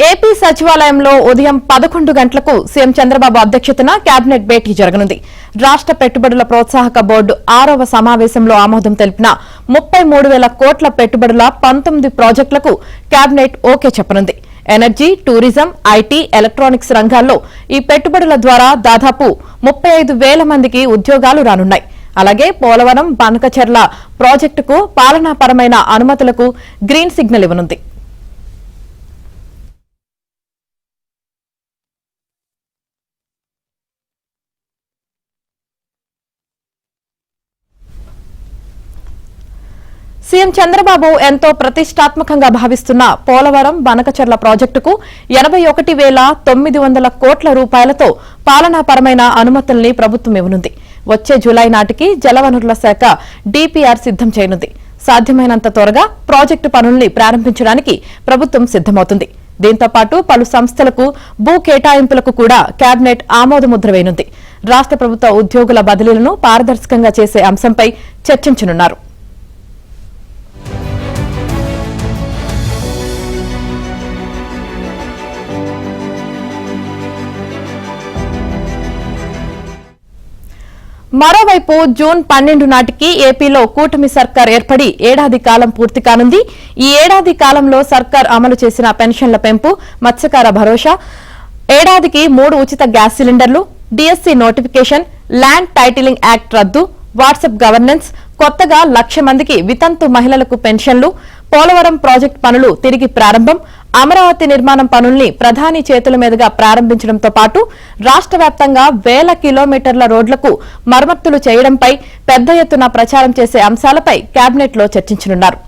AP సచివాలయంలో ఉదయం 11 గంటలకు సీఎం చంద్రబాబు అధ్యక్షతన కేబినెట్ భేటీ జరగనుంది. రాష్ట్ర పెట్టుబడుల ప్రోత్సాహక బోర్డు 6వ సమావేశంలో ఆమోదం తెలిపిన 33,000 కోట్ల పెట్టుబడుల 19 ప్రాజెక్టులకు కేబినెట్ ఓకే చెప్పనుంది. ఎనర్జీ, టూరిజం, ఐటీ, ఎలక్ట్రానిక్స్ రంగాల్లో ఈ పెట్టుబడుల ద్వారా దాదాపు 35,000 మందికి ఉద్యోగాలు రానున్నాయి. అలాగే పోలవరం, బనకచెర్ల ప్రాజెక్టుకు పాలనాపరమైన అనుమతులకు గ్రీన్ సిగ్నల్ ఇవ్వనుంది. సీఎం చంద్రబాబు ఎంతో ప్రతిష్టాత్మకంగా భావిస్తున్న పోలవరం, బనకచెర్ల ప్రాజెక్టుకు 81,900 కోట్ల రూపాయలతో పాలనాపరమైన అనుమతుల్ని ప్రభుత్వం ఇవ్వనుంది. వచ్చే జూలై నాటికి జలవనరుల శాఖ డీపీఆర్ సిద్దం చేయనుంది. సాధ్యమైనంత త్వరగా ప్రాజెక్టు పనుల్ని ప్రారంభించడానికి ప్రభుత్వం సిద్దమవుతుంది. దీంతో పాటు పలు సంస్థలకు భూ కేటాయింపులకు కూడా కేబినెట్ ఆమోదముద్ర వేయనుంది. రాష్ట్ర ప్రభుత్వ ఉద్యోగుల బదిలీలను పారదర్శకంగా చేసే అంశంపై చర్చించనున్నారు. మరోవైపు జూన్ 12 నాటికి ఏపీలో కూటమి సర్కార్ ఏర్పడి ఏడాది కాలం పూర్తి కానుంది. ఈ ఏడాది కాలంలో సర్కార్ అమలు చేసిన పెన్షన్ల పెంపు, మత్స్యకార భరోసా, ఏడాదికి 3 ఉచిత గ్యాస్ సిలిండర్లు, DSC notification, land titling act రద్దు, వాట్సాప్ గవర్నెన్స్, కొత్తగా 1,00,000 మందికి వితంతు మహిళలకు పెన్షన్లు, పోలవరం ప్రాజెక్టు పనులు తిరిగి ప్రారంభం, అమరావతి నిర్మాణం పనుల్ని ప్రధాని చేతుల మీదుగా ప్రారంభించడంతో పాటు రాష్ట్ర వ్యాప్తంగా 1,000 కిలోమీటర్ల రోడ్లకు మరమ్మతులు చేయడంపై పెద్ద ఎత్తున ప్రచారం చేసే అంశాలపై కేబినెట్లో చర్చించనున్నారు.